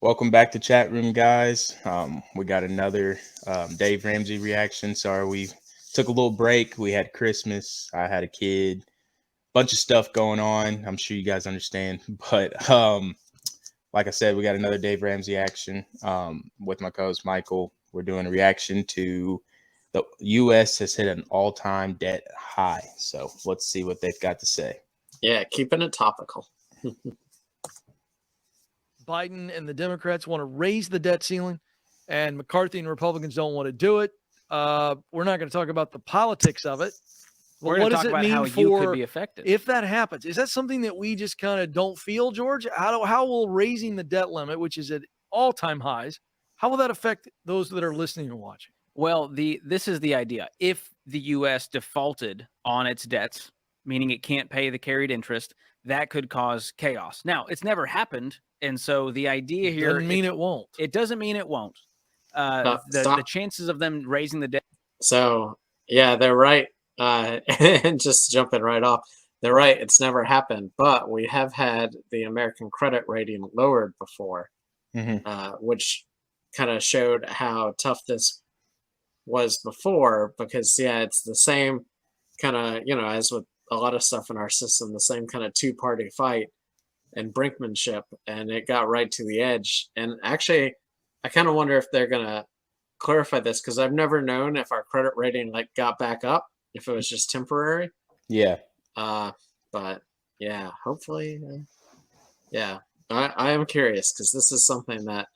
Welcome back to chat room, guys. We got another Dave Ramsey reaction. Sorry, we took a little break. We had Christmas. I had a kid. Bunch of stuff going on. I'm sure you guys understand. But like I said, we got another Dave Ramsey action with my co-host Michael. We're doing a reaction to the U.S. has hit an all-time debt high. So let's see what they've got to say. Yeah, keeping it topical. Biden and the Democrats want to raise the debt ceiling, and McCarthy and Republicans don't want to do it. We're not going to talk about the politics of it. We're going to talk about how you could be affected if that happens. Is that something that we just kind of don't feel, George? How will raising the debt limit, which is at all-time highs, how will that affect those that are listening and watching? Well, this is the idea. If the U.S. defaulted on its debts, meaning it can't pay the carried interest, that could cause chaos. Now, it's never happened, and so the idea here doesn't mean it won't. It doesn't mean it won't. The chances of them raising the debt. So yeah, they're right. And just jumping right off, they're right. It's never happened, but we have had the American credit rating lowered before, which kind of showed how tough this was before. Because yeah, it's the same kind of, as with a lot of stuff in our system, the same kind of two-party fight and brinkmanship, and it got right to the edge. And actually, I kind of wonder if they're gonna clarify this, because I've never known if our credit rating got back up, if it was just temporary. Yeah. But yeah, hopefully. Yeah, I am curious, because this is something that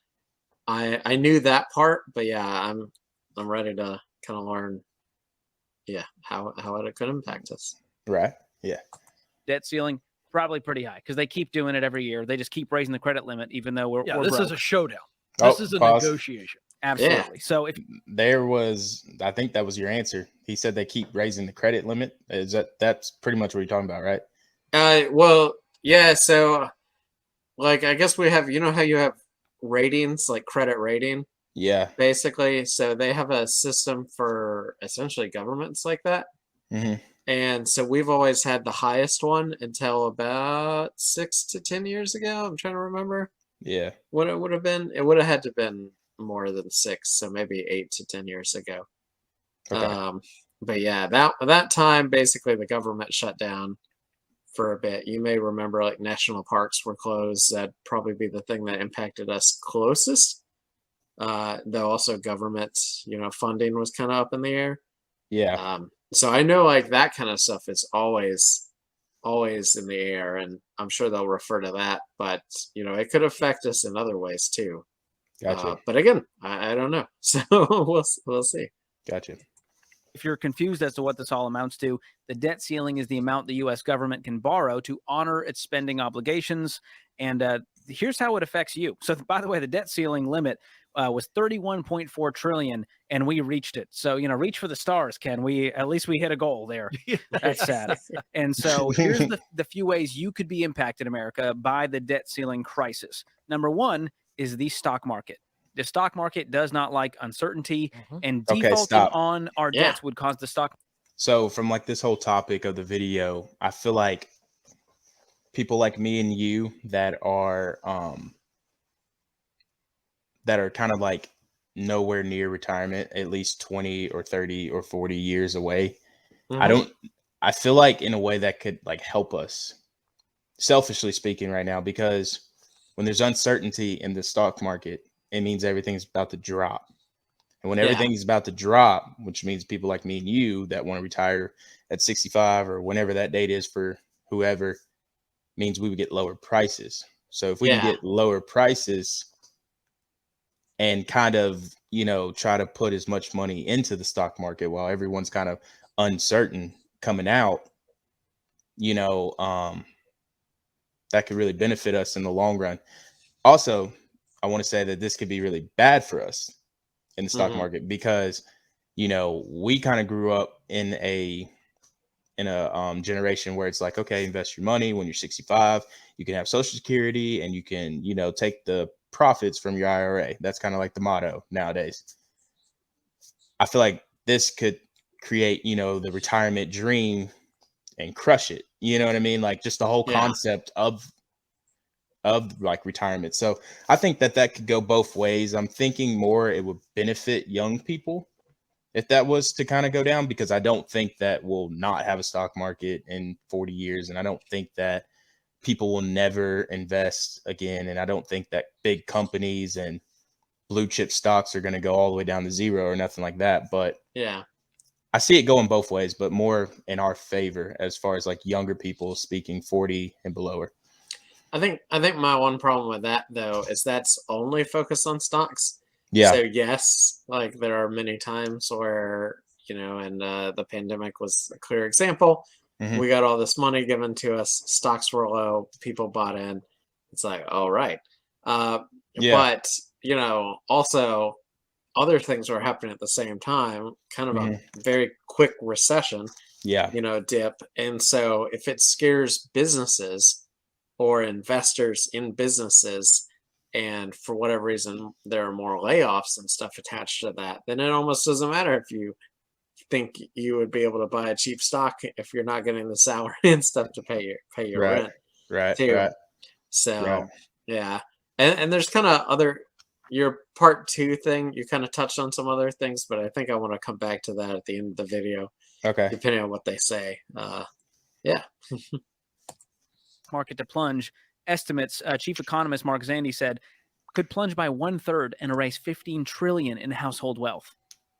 I knew that part, but yeah, I'm ready to kind of learn. Yeah, how it could impact us. Right. Yeah. Debt ceiling probably pretty high because they keep doing it every year. They just keep raising the credit limit, even though we're this broke. is a showdown. This is a negotiation. Absolutely. Yeah. So if there was, I think that was your answer. He said they keep raising the credit limit. That's pretty much what you're talking about, right? Well, yeah. So, I guess we have, how you have ratings, like credit rating. Yeah. Basically, so they have a system for essentially governments like that. And so we've always had the highest one until about 6 to 10 years ago. I'm trying to remember. Yeah. What it would have been. It would have had to have been more than 6, so maybe 8 to 10 years ago. Okay. But yeah, that time, basically the government shut down for a bit. You may remember, national parks were closed. That'd probably be the thing that impacted us closest. Though also government, funding was kind of up in the air. Yeah. So I know that kind of stuff is always in the air, and I'm sure they'll refer to that, but it could affect us in other ways too. Gotcha. But again, I don't know. So we'll see. Gotcha. If you're confused as to what this all amounts to, the debt ceiling is the amount the U.S. government can borrow to honor its spending obligations. And here's how it affects you. So, by the way, the debt ceiling limit was $31.4 trillion, and we reached it. So, reach for the stars, Ken. At least we hit a goal there. That's sad. And so here's the few ways you could be impacted, America, by the debt ceiling crisis. Number one is the stock market. The stock market does not like uncertainty, and defaulting on our debts would cause the stock. So from this whole topic of the video, I feel like people like me and you that are kind of nowhere near retirement, at least 20 or 30 or 40 years away. I feel like in a way that could help us, selfishly speaking, right now, because when there's uncertainty in the stock market, it means everything's about to drop. And when everything's about to drop, which means people like me and you that want to retire at 65 or whenever that date is for whoever, means we would get lower prices. So if we can get lower prices and kind of, try to put as much money into the stock market while everyone's kind of uncertain coming out, that could really benefit us in the long run. Also, I want to say that this could be really bad for us in the stock market because, we kind of grew up in a generation where it's okay, invest your money when you're 65, you can have Social Security and you can, take the profits from your IRA. That's kind of the motto nowadays. I feel like this could create, the retirement dream and crush it. You know what I mean? Just the whole concept of of like retirement. So I think that could go both ways. I'm thinking more it would benefit young people if that was to kind of go down, because I don't think that we'll not have a stock market in 40 years. And I don't think that people will never invest again. And I don't think that big companies and blue chip stocks are going to go all the way down to zero or nothing like that. But yeah, I see it going both ways, but more in our favor as far as like younger people, speaking 40 and below. I think my one problem with that though is that's only focused on stocks. Yeah. So yes, like there are many times where, and the pandemic was a clear example. Mhm. We got all this money given to us, stocks were low, people bought in. It's like, all right. Yeah. But, also other things were happening at the same time, kind of a very quick recession, Yeah. dip. And so if it scares businesses or investors in businesses, and for whatever reason there are more layoffs and stuff attached to that, then it almost doesn't matter if you think you would be able to buy a cheap stock if you're not getting the salary and stuff to pay your Right. rent Right. too. Right. So Right. yeah, and there's kind of other, your part 2 thing, you kind of touched on some other things, but I think I want to come back to that at the end of the video, Okay. depending on what they say. Yeah. Market to plunge estimates. Chief economist Mark Zandi said could plunge by 1/3 and erase 15 trillion in household wealth.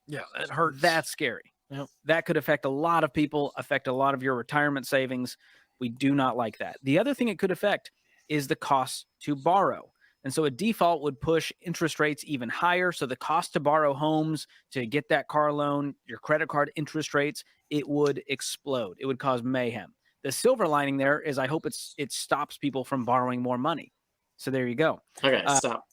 Yeah, it hurts. That's scary. Yep. That could affect a lot of people, affect a lot of your retirement savings. We do not like that. The other thing it could affect is the cost to borrow. And so a default would push interest rates even higher. So the cost to borrow homes, to get that car loan, your credit card interest rates, it would explode. It would cause mayhem. The silver lining there is I hope it stops people from borrowing more money. So there you go. Okay, stop.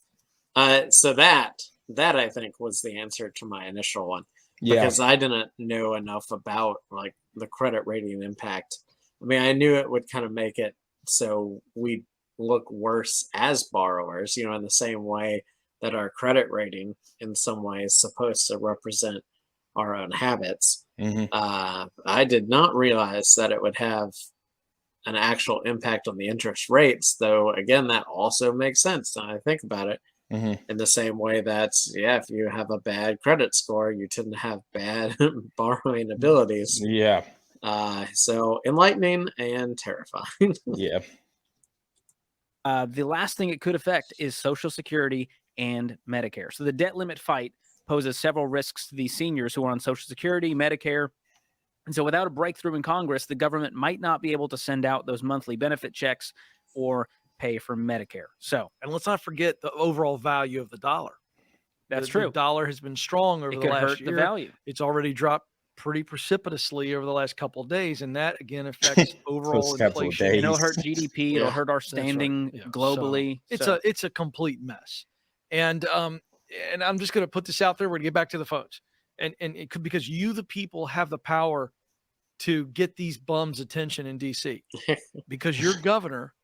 So that I think was the answer to my initial one, because I didn't know enough about like the credit rating impact. I mean, I knew it would kind of make it so we look worse as borrowers, in the same way that our credit rating in some way is supposed to represent our own habits. I did not realize that it would have an actual impact on the interest rates, though. Again, that also makes sense when I think about it. In the same way that, if you have a bad credit score, you tend to have bad borrowing abilities. Yeah. So enlightening and terrifying. Yeah. The last thing it could affect is Social Security and Medicare. So the debt limit fight poses several risks to these seniors who are on Social Security, Medicare. And so without a breakthrough in Congress, the government might not be able to send out those monthly benefit checks or pay for Medicare. So, and let's not forget the overall value of the dollar. That's true. The dollar has been strong over the last year. The value. It's already dropped pretty precipitously over the last couple of days, and that again affects overall inflation. Days. And it'll hurt GDP. It'll hurt our standing globally. So it's a complete mess. And I'm just going to put this out there. We're going to get back to the phones, and it could, because you, the people, have the power to get these bums' attention in DC, because your governor.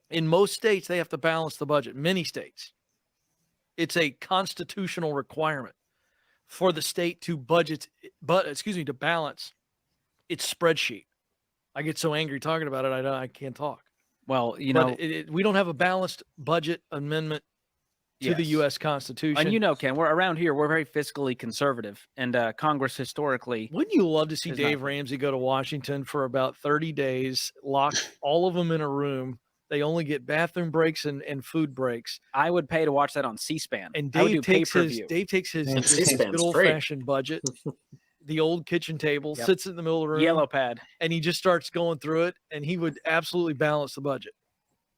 In most states, they have to balance the budget. Many states, it's a constitutional requirement for the state to to balance its spreadsheet. I get so angry talking about it, I can't talk. Well, we don't have a balanced budget amendment to the U.S. Constitution. And Ken, we're around here. We're very fiscally conservative, and Congress historically. Wouldn't you love to see Dave Ramsey go to Washington for about 30 days, lock all of them in a room? They only get bathroom breaks and food breaks. I would pay to watch that on C-SPAN. And Dave takes his good old-fashioned budget, the old kitchen table, sits in the middle of the room, yellow pad, and he just starts going through it, and he would absolutely balance the budget.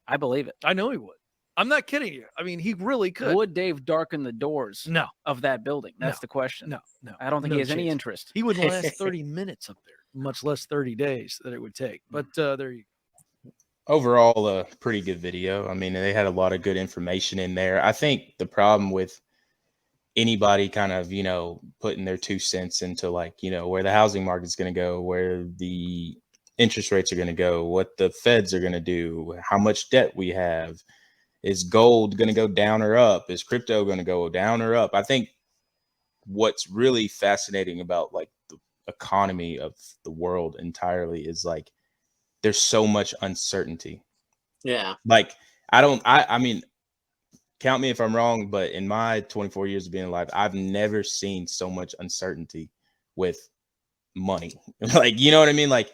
I believe it. I know he would. I'm not kidding you. I mean, he really could. Would Dave darken the doors of that building? That's the question. No. I don't think he has any interest. He wouldn't last 30 minutes up there, much less 30 days that it would take. But there you go. Overall, a pretty good video. I mean, they had a lot of good information in there. I think the problem with anybody kind of, putting their 2 cents into like, where the housing market's going to go, where the interest rates are going to go, what the feds are going to do, how much debt we have, is gold going to go down or up? Is crypto going to go down or up? I think what's really fascinating about like the economy of the world entirely is like, there's so much uncertainty. Yeah. Like I mean, count me if I'm wrong, but in my 24 years of being alive, I've never seen so much uncertainty with money. Like, you know what I mean? Like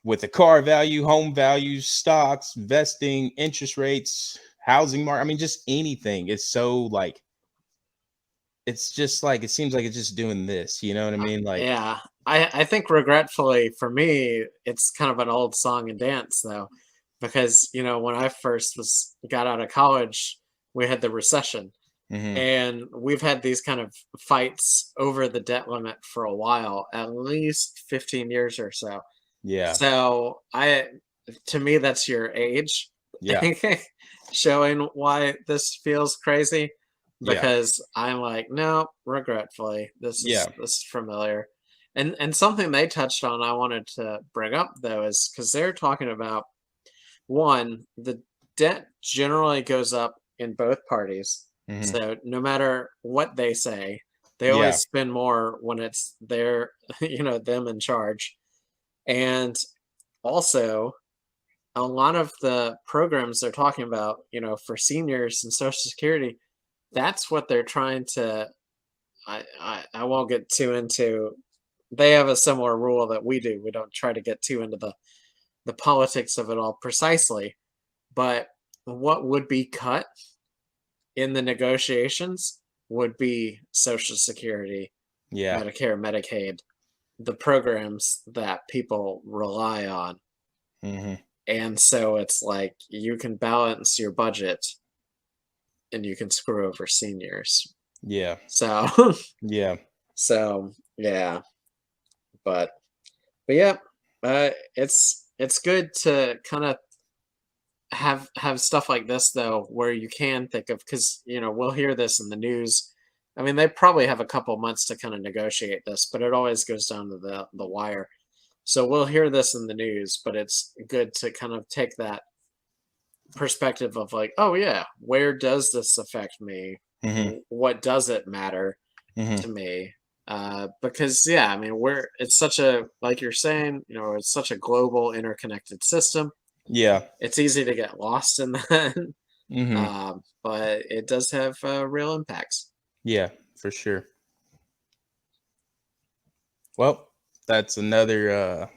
with the car value, home values, stocks, investing, interest rates, housing market. I mean, just anything. It's so like, it's just like, it seems like it's just doing this, you know what I mean? Like, Yeah, I think regretfully for me, it's kind of an old song and dance though, because when I first got out of college, we had the recession, and we've had these kind of fights over the debt limit for a while, at least 15 years or so. yeah, So to me, that's your age. yeah, Showing why this feels crazy, yeah, because I'm like, no, regretfully, yeah, this is familiar. And something they touched on I wanted to bring up though is because they're talking about, one, the debt generally goes up in both parties. So no matter what they say, they yeah, always spend more when it's their, them in charge. And also, a lot of the programs they're talking about, for seniors and Social Security, that's what they're trying to. I won't get too into. They have a similar rule that we do. We don't try to get too into the politics of it all precisely, but what would be cut in the negotiations would be Social Security, yeah, Medicare, Medicaid, the programs that people rely on. And so it's like you can balance your budget and you can screw over seniors. yeah, So yeah, so yeah. But yeah, it's good to kind of have stuff like this though, where you can think of, because we'll hear this in the news. I mean, they probably have a couple months to kind of negotiate this, but it always goes down to the wire. So we'll hear this in the news, but it's good to kind of take that perspective of like, oh yeah, where does this affect me? What does it matter to me? Because yeah, I mean, it's such a, like you're saying, it's such a global interconnected system. yeah, It's easy to get lost in that, but it does have real impacts. yeah, for sure. Well, that's another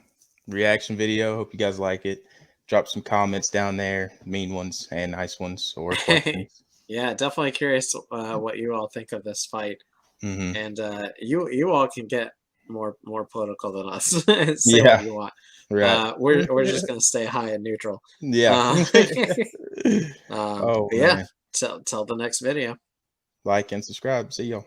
reaction video. Hope you guys like it. Drop some comments down there, mean ones and nice ones, or questions. Yeah, definitely curious what you all think of this fight. And you all can get more political than us. Say what you want. Right. We're just gonna stay high and neutral. Yeah. Yeah. Oh, Yeah. man. Till the next video. Like and subscribe. See y'all.